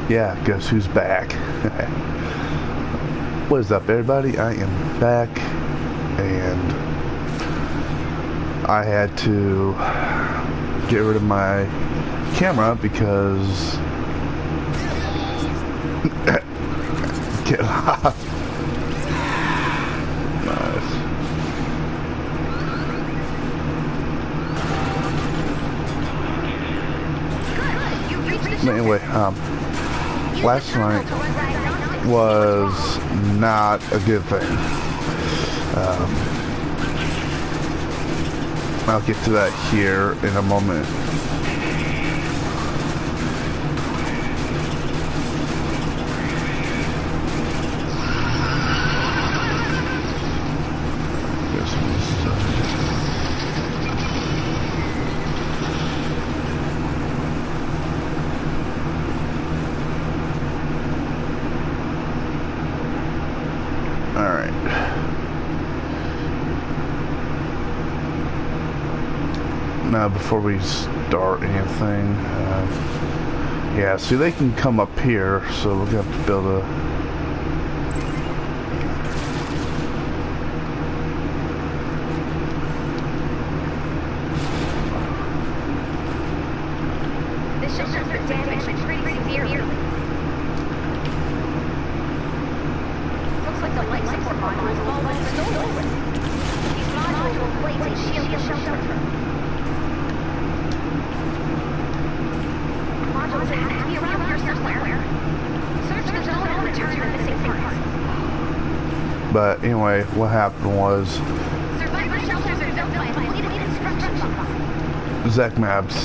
Yeah, guess who's back? What is up, everybody? I am back, and I had to get rid of my camera because get off. Nice. Anyway, last night was not a good thing. I'll get to that here in a moment. Now, before we start anything, yeah, see, they can come up here, so we're gonna have to build a. This shelter's been damaged pretty severely. Looks like the life support module is almost stolen. These modules will plate and shield the shelter. Modules have to be around here somewhere. Search the zone and return the missing parts. But anyway, what happened was Survivor shelters are built by completed construction box. Zach Maps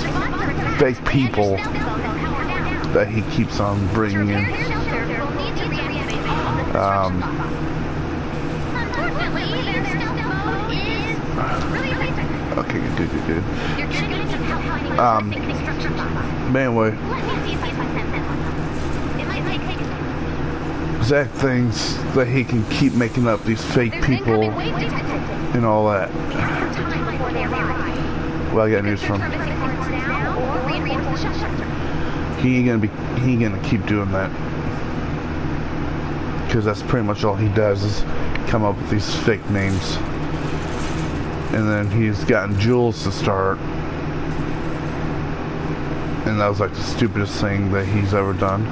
fake people that he keeps on bringing in. Okay, good. But anyway, Zach thinks that he can keep making up these fake people and all that. Well, I got news from him. He ain't gonna keep doing that, because that's pretty much all he does is come up with these fake names. And then he's gotten Jules to start, and that was like the stupidest thing that he's ever done.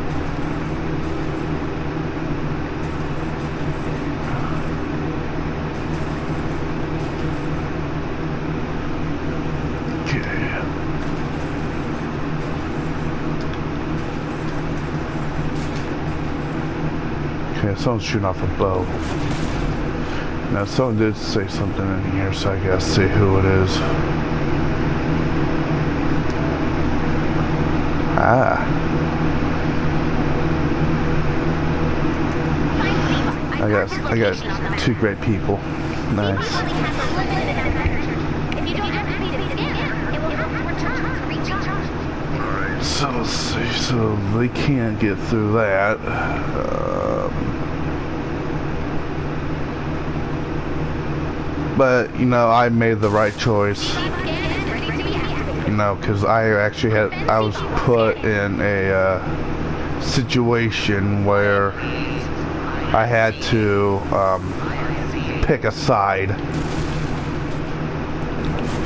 Okay, someone's shooting off a bow. Now, someone did say something in here, so I gotta see who it is. I got two great people. Nice. Alright, so let's see. So they can't get through that. But, you know, I made the right choice. You know, because I was put in a situation where I had to pick a side.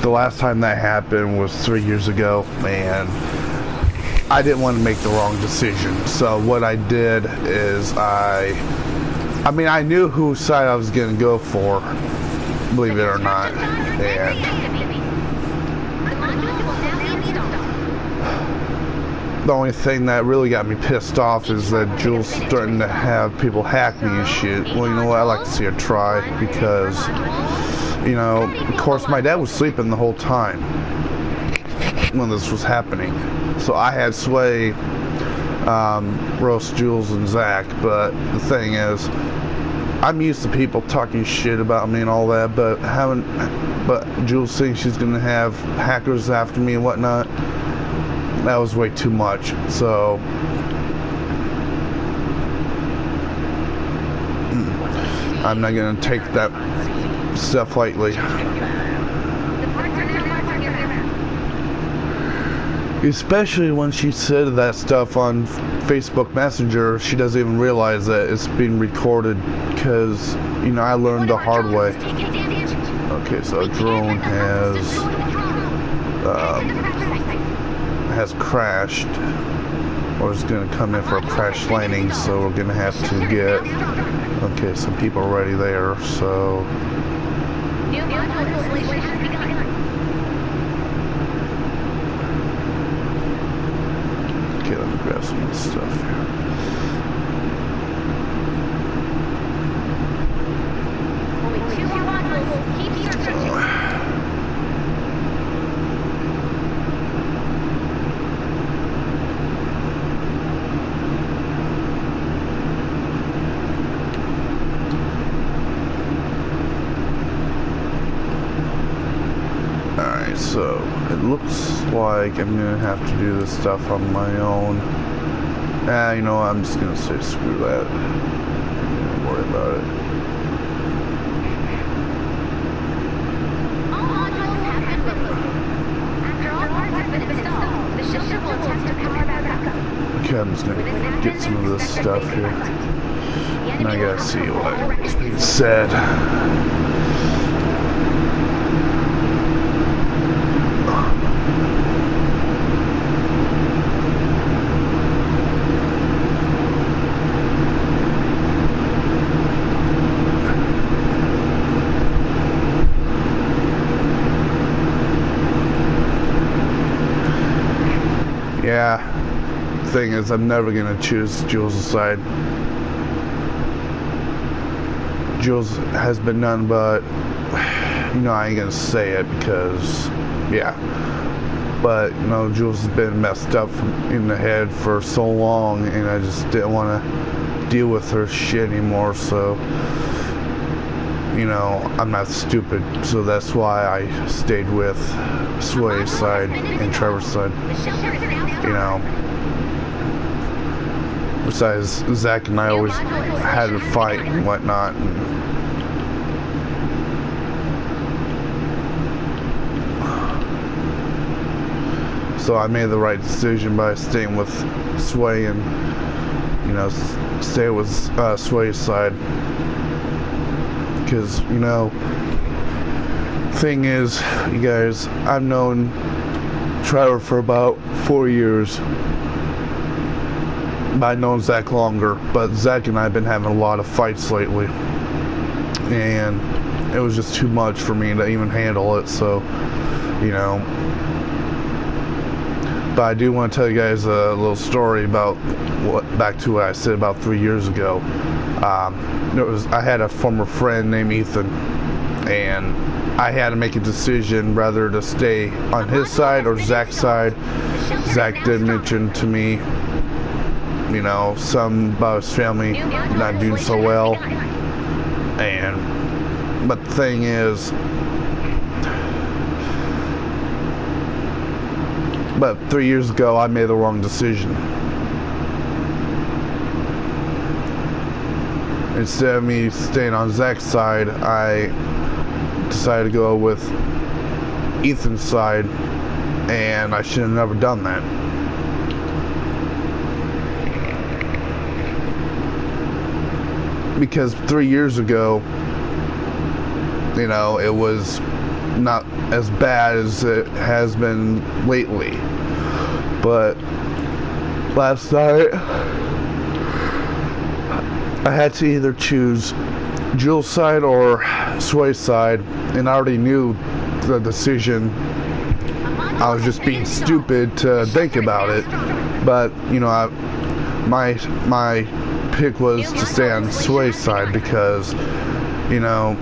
The last time that happened was 3 years ago, and I didn't want to make the wrong decision. So what I did is I knew whose side I was going to go for, believe it or not, and the only thing that really got me pissed off is that Jules starting to have people hack me and shit. Well, you know what, I like to see her try, because, you know, of course my dad was sleeping the whole time when this was happening, so I had sway, roast Jules and Zach. But the thing is, I'm used to people talking shit about me and all that, but Jules saying she's gonna have hackers after me and whatnot, that was way too much. So I'm not gonna take that stuff lightly. Especially when she said that stuff on Facebook Messenger, she doesn't even realize that it's being recorded, because, you know, I learned the hard way. Okay, so drone has crashed, or is going to come in for a crash landing, so we're going to have to get, okay, some people already there, so... Okay, let me grab some of this stuff here. Alright, so it looks like I'm gonna have to do this stuff on my own. You know what, I'm just gonna say screw that. Don't worry about it. Okay, I'm just gonna get some of this stuff here. And I gotta see what's being said. Yeah, thing is, I'm never gonna choose Jules' side. Jules has been none but, you know, I ain't gonna say it because, yeah. But, you know, Jules has been messed up in the head for so long, and I just didn't want to deal with her shit anymore, so, you know, I'm not stupid, so that's why I stayed with Sway's side and Trevor's side. You know, besides, Zach and I always had a fight and whatnot. And so I made the right decision by staying with Sway and, you know, stay with Sway's side. Because, you know, thing is, you guys, I've known Trevor for about 4 years. I've known Zach longer, but Zach and I have been having a lot of fights lately, and it was just too much for me to even handle it, so, you know. But I do want to tell you guys a little story about back to what I said about 3 years ago. I had a former friend named Ethan, and I had to make a decision whether to stay on his side or Zach's side. Zach did mention to me, you know, some about his family not doing so well, but the thing is, but 3 years ago I made the wrong decision. Instead of me staying on Zach's side, I decided to go with Ethan's side, and I should have never done that. Because 3 years ago, you know, it was not as bad as it has been lately. But last night, I had to either choose Jules' side or Sway's side, and I already knew the decision. I was just being stupid to think about it, but, you know, my pick was to stay on Sway's side because, you know,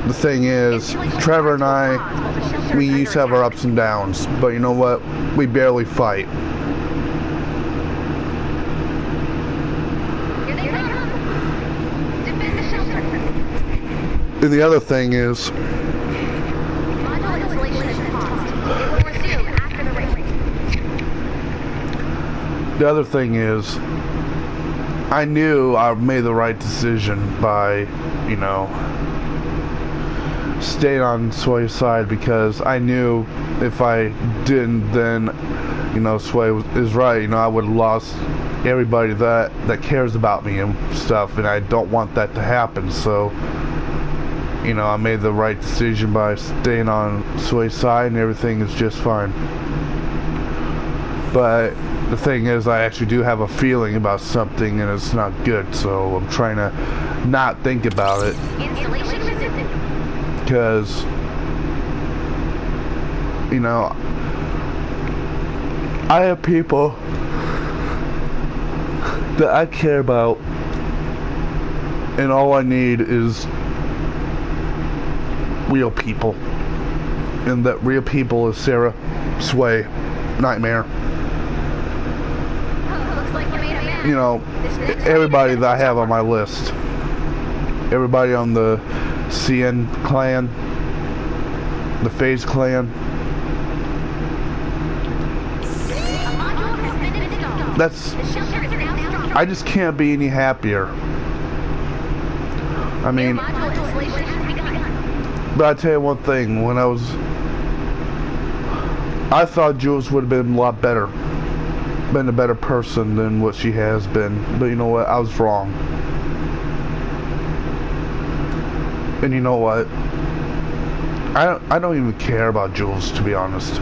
the thing is, Trevor and I, we used to have our ups and downs, but you know what? We barely fight. And the other thing is, I knew I made the right decision by, you know, staying on Sway's side, because I knew if I didn't, then, you know, Sway is right. You know, I would have lost everybody that cares about me and stuff, and I don't want that to happen. So, you know, I made the right decision by staying on Sway's side, and everything is just fine. But the thing is, I actually do have a feeling about something, and it's not good. So I'm trying to not think about it, because, you know, I have people that I care about, and all I need is real people, and that real people is Sarah, Sway, Nightmare. You know, everybody that I have on my list, everybody on the CN clan, the FaZe clan. I just can't be any happier. I mean, but I tell you one thing, I thought Jules would have been a lot better, been a better person than what she has been. But you know what? I was wrong. And you know what? I don't even care about Jules, to be honest.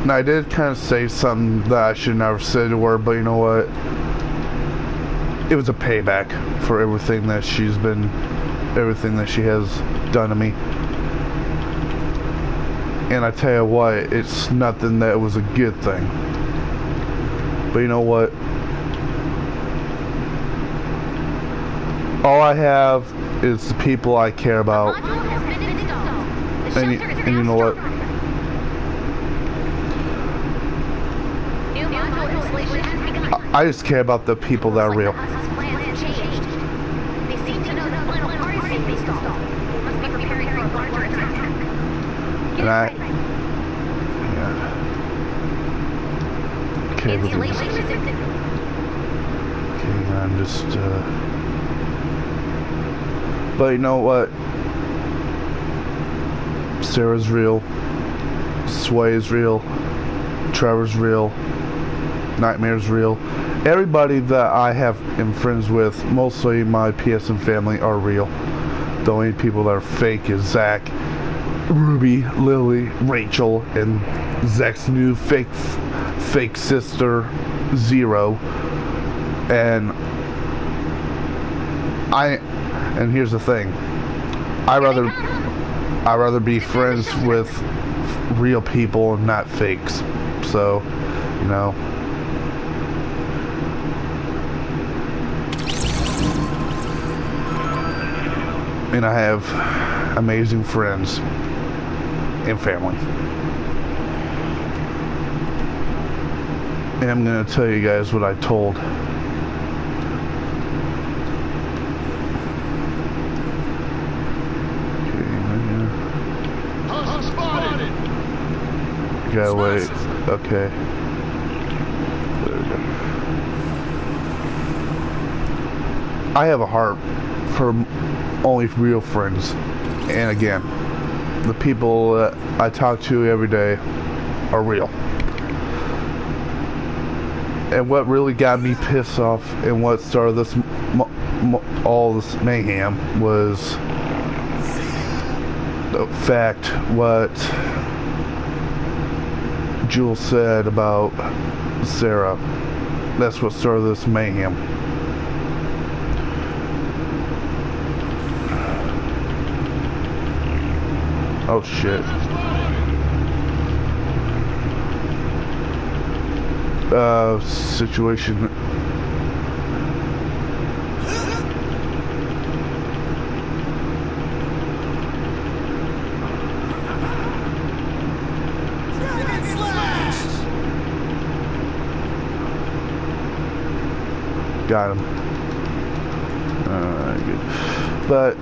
And I did kind of say something that I should never say to her, but you know what? It was a payback for everything that she has done to me. And I tell you what, it's nothing that was a good thing. But you know what? All I have is the people I care about. And you know what? I just care about the people that are real. And okay, I'm just but you know what? Sarah's real, Sway is real, Trevor's real, Nightmare's real. Everybody that I am friends with, mostly my PSN family, are real. The only people that are fake is Zach, Ruby, Lily, Rachel, and Zach's new fake sister, Zero. And here's the thing. I'd rather be friends with real people and not fakes. So, you know. And I have amazing friends and family. And I'm gonna tell you guys what I told. Okay, wait. Okay. There we go. I have a heart for only real friends. And again, the people that I talk to every day are real. And what really got me pissed off and what started this all this mayhem was the fact what Jules said about Sarah. That's what started this mayhem. Oh shit. Situation. Got him. Good. But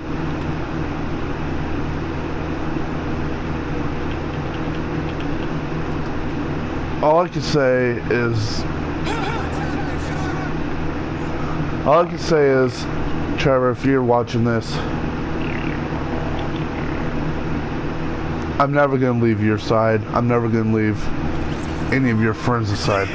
all I can say is Trevor, if you're watching this, I'm never gonna leave your side. I'm never gonna leave any of your friends' side.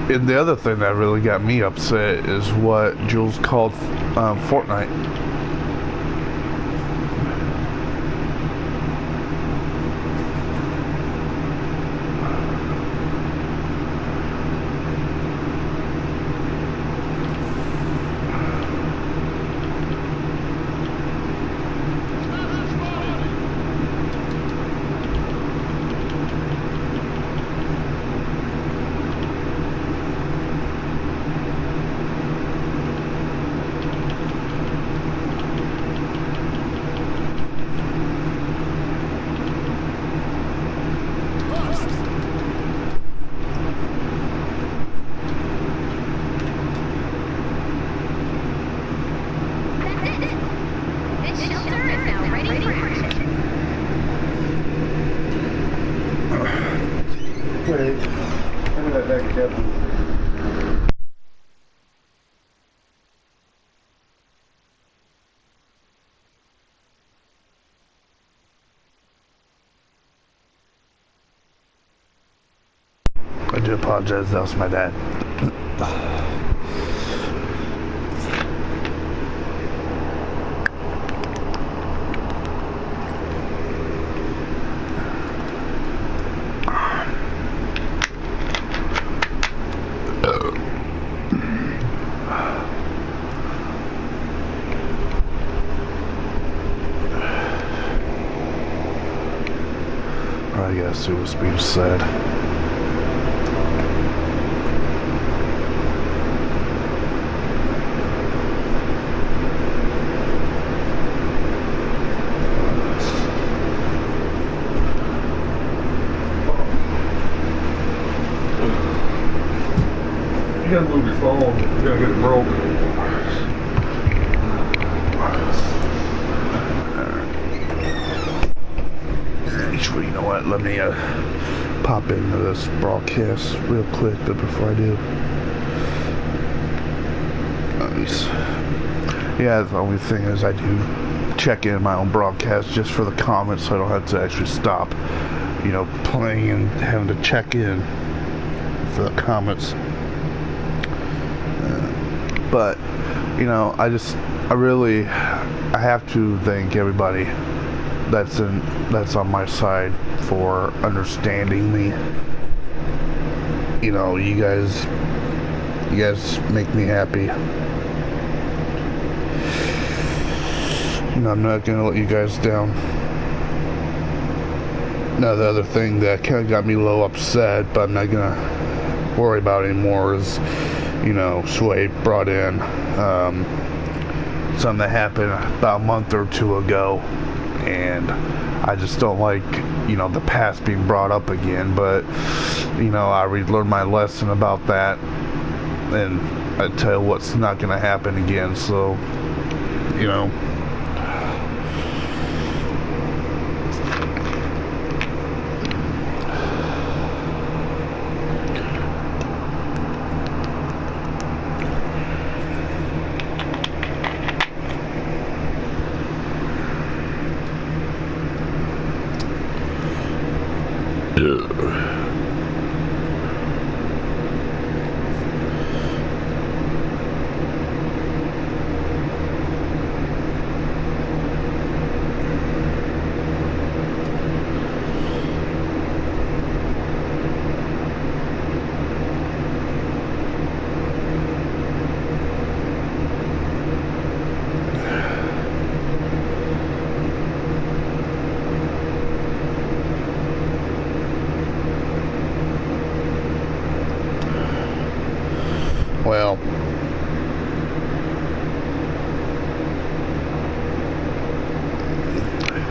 And the other thing that really got me upset is what Jules called Fortnite. I do apologize, that was my dad. I guess it was being said. You gotta move your phone. You're gonna get it broke. Actually, you know what? Let me pop into this broadcast real quick before I do. Nice. Yeah, the only thing is I do check in my own broadcast just for the comments, so I don't have to actually stop, you know, playing and having to check in for the comments. But you know, I have to thank everybody that's on my side for understanding me. You know, you guys make me happy. And I'm not gonna let you guys down. Now the other thing that kind of got me a little upset, but I'm not gonna worry about anymore, is, you know, Sway brought in something that happened about a month or two ago, and I just don't like, you know, the past being brought up again. But you know, I learned my lesson about that, and I tell you what's not gonna happen again. So, you know,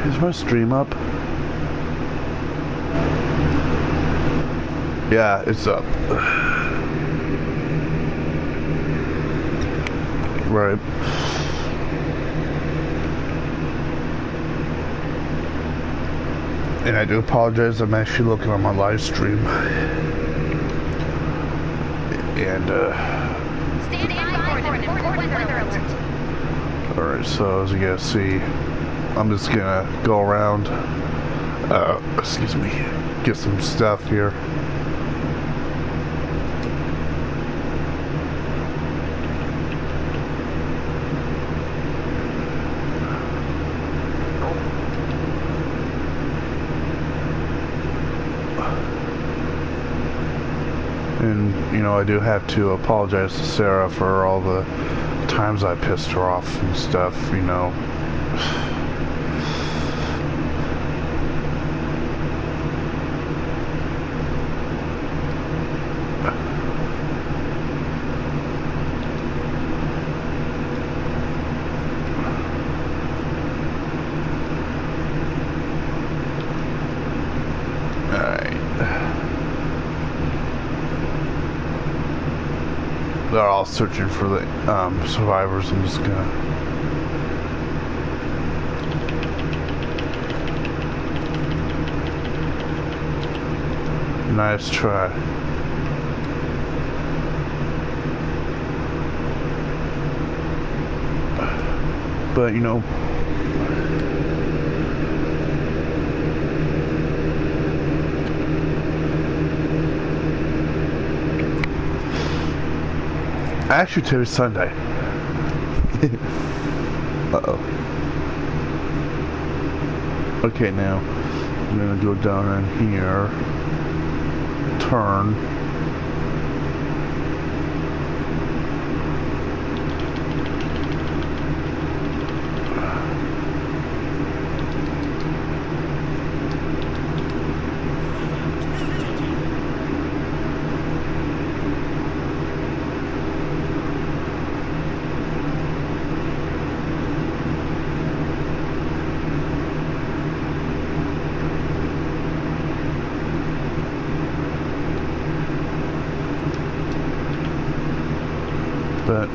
Is my stream up? Yeah, it's up. Right. And I do apologize, I'm actually looking on my live stream. And, Stand by for an important weather alert. alright, so as you guys see, I'm just gonna go around, excuse me, get some stuff here. And, you know, I do have to apologize to Sarah for all the times I pissed her off and stuff, you know. They're all searching for the survivors. I'm just gonna... Nice try. But, you know... Actually, today's Sunday. Uh-oh. Okay, now I'm gonna go down in here, turn. But,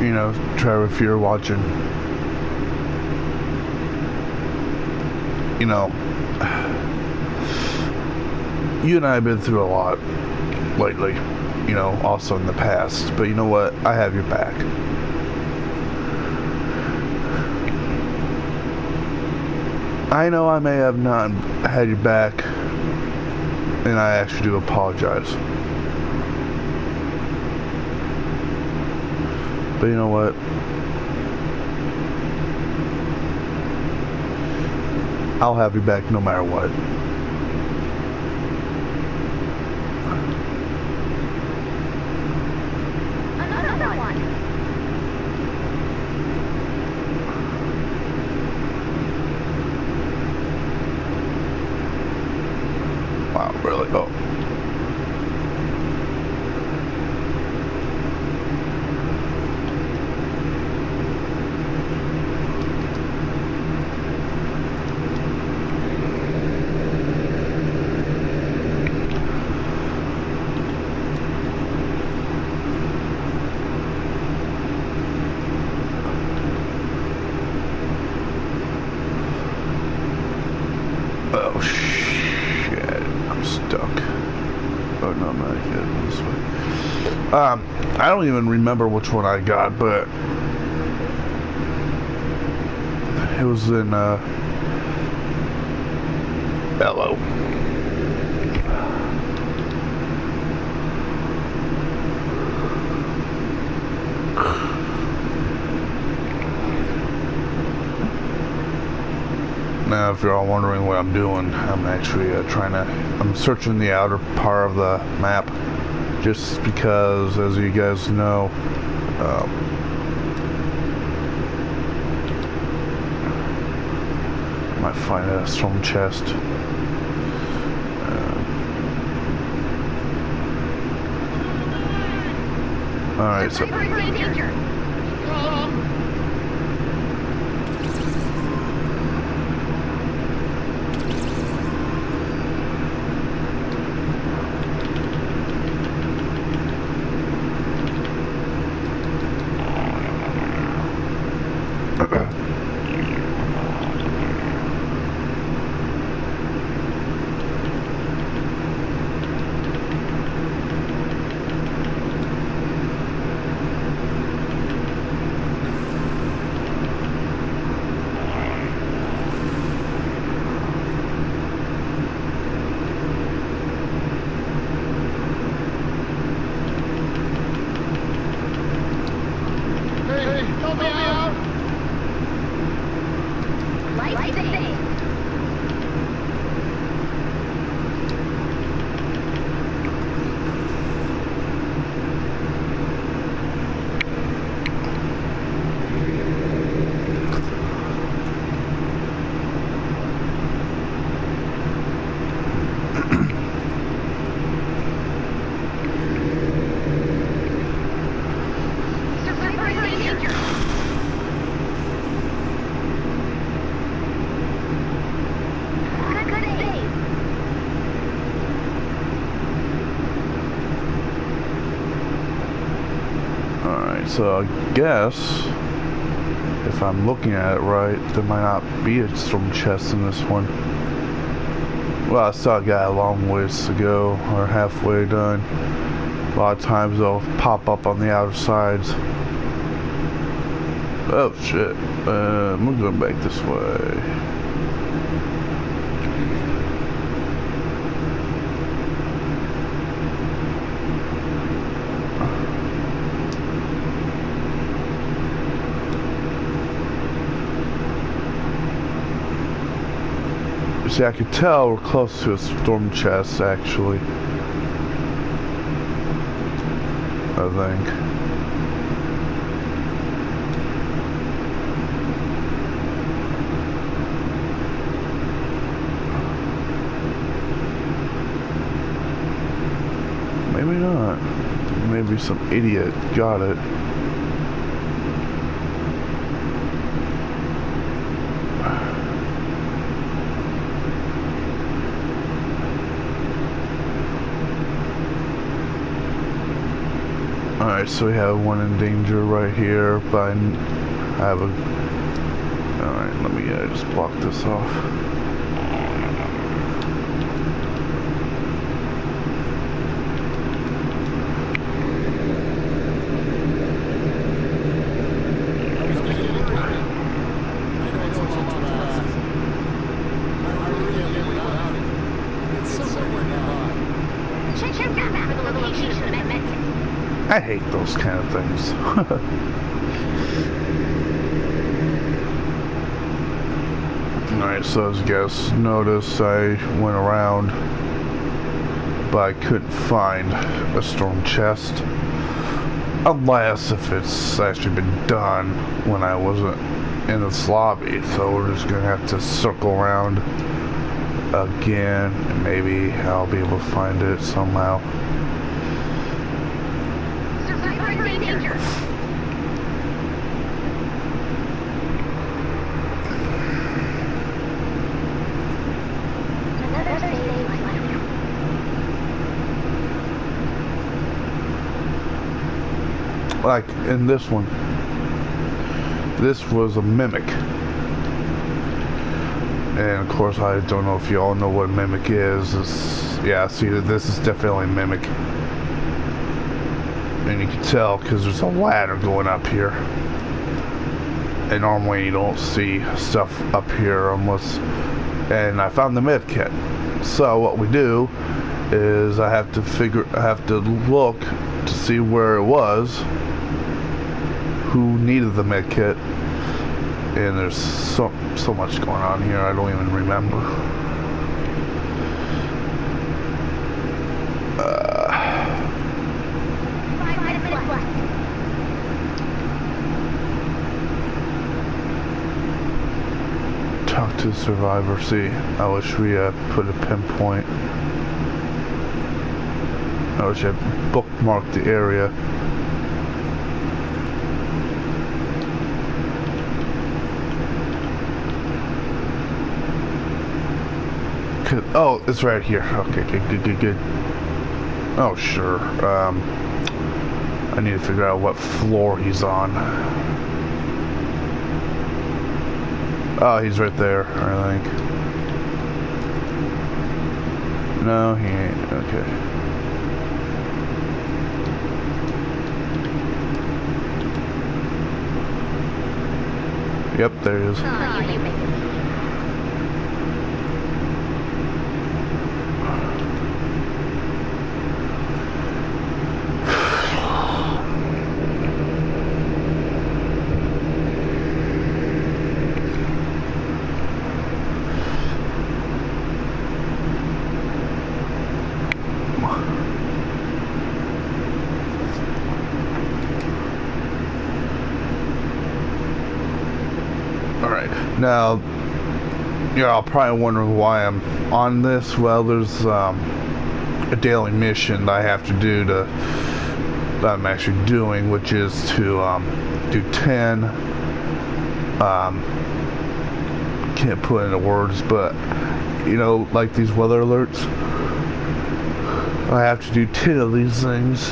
you know, Trevor, if you're watching, you know, you and I have been through a lot lately, you know, also in the past, but you know what, I have your back. I know I may have not had your back, and I actually do apologize. But you know what? I'll have you back no matter what. Another one. Wow, really? Oh. Oh shit, I'm stuck. Oh no, I'm not getting this way. I don't even remember which one I got, but it was in Hello. Now, if you're all wondering what I'm doing, I'm actually I'm searching the outer part of the map, just because, as you guys know, I might find a stone chest. Alright, so... So I guess, if I'm looking at it right, there might not be a storm chest in this one. Well, I still got a long ways to go, or halfway done. A lot of times they'll pop up on the outer sides. Oh shit, we're going back this way. See, I could tell we're close to a storm chest, actually. I think. Maybe not. Maybe some idiot got it. Alright, so we have one in danger right here, but I have a... Alright, let me just block this off. I hate those kind of things. Alright, so as you guys noticed, I went around, but I couldn't find a storm chest. Unless if it's actually been done when I wasn't in this lobby. So we're just gonna have to circle around again, and maybe I'll be able to find it somehow. Like in this one, this was a mimic, and of course I don't know if you all know what a mimic is. Yeah, see, this is definitely a mimic, and you can tell because there's a ladder going up here, and normally you don't see stuff up here unless. And I found the med kit, so what we do is I have to look to see where it was, who needed the med kit, and there's so much going on here I don't even remember. Talk to the survivor. See, I wish we put a pinpoint. I wish I bookmarked the area. Oh, it's right here. Okay, good. Oh, sure. I need to figure out what floor he's on. Oh, he's right there, I think. No, he ain't. Okay. Yep, there he is. Oh, you make it. Now, you're all probably wondering why I'm on this. Well, there's a daily mission that I have to do that I'm actually doing, which is to do 10. Can't put into words, but you know, like these weather alerts. I have to do 10 of these things,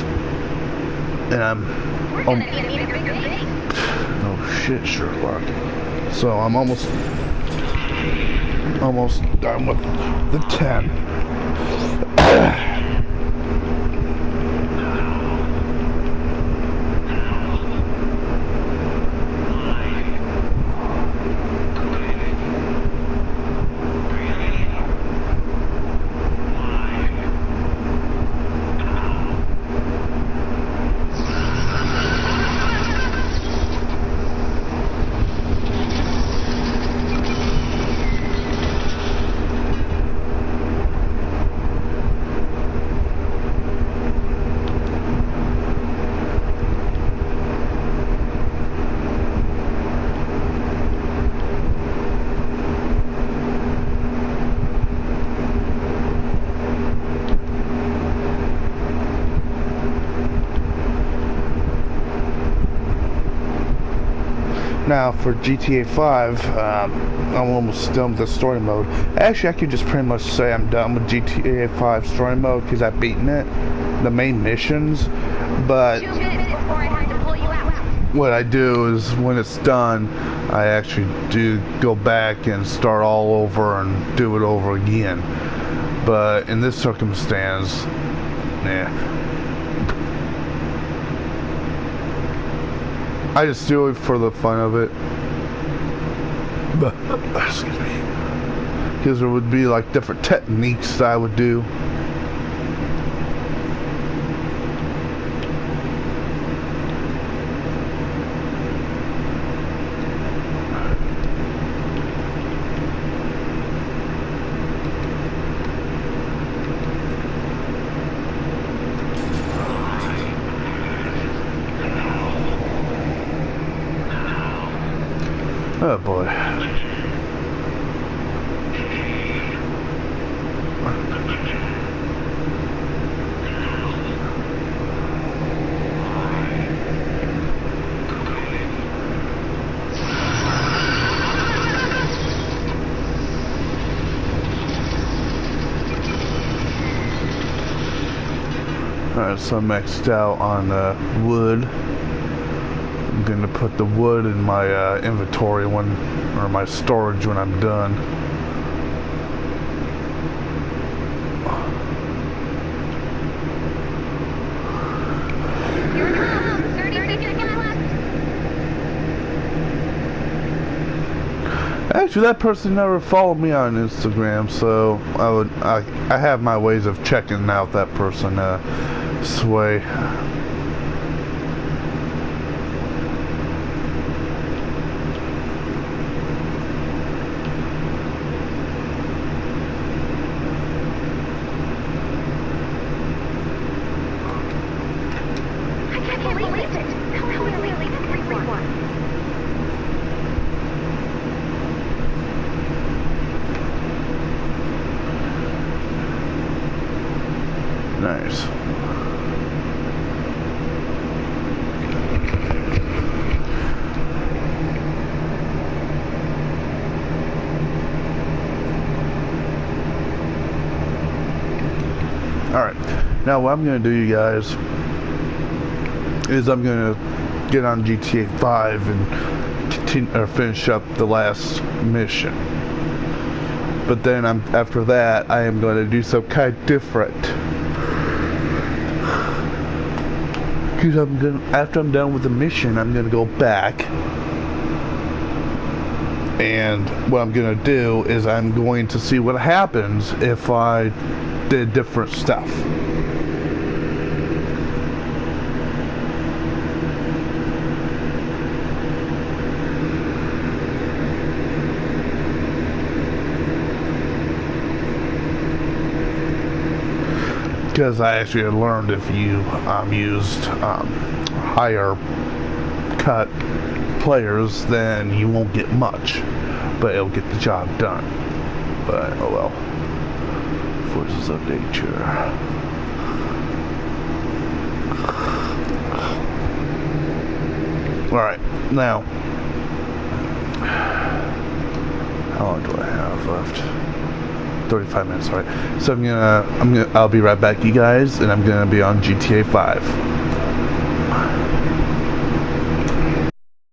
and I'm. We're gonna need a bigger base. Oh shit, Sherlock. So I'm almost done with the 10. Now for GTA 5, I'm almost done with the story mode. Actually, I could just pretty much say I'm done with GTA 5 story mode because I've beaten it, the main missions. But 2 minutes before I have to pull you out. what I do is when it's done, I actually do go back and start all over and do it over again. But in this circumstance, yeah. I just do it for the fun of it. But, excuse me. Because there would be like different techniques that I would do. Oh boy. Alright, so I'm maxed out on wood. I'm gonna put the wood in my inventory or my storage when I'm done. Here it comes. 30 seconds left. Actually, that person never followed me on Instagram, so I have my ways of checking out that person sway. I can't believe it. How really everyone. Nice. Alright, now what I'm going to do, you guys, is I'm going to get on GTA 5 and continue or finish up the last mission. But then after that, I am going to do some kind of different. Because after I'm done with the mission, I'm gonna go back, and what I'm gonna do is I'm going to see what happens if I did different stuff. Because I actually learned if you used higher cut players, then you won't get much, but it'll get the job done. But oh well. Forces of nature. Alright, now how long do I have left? 35 minutes, alright. So I'll be right back, you guys, and I'm gonna be on GTA 5.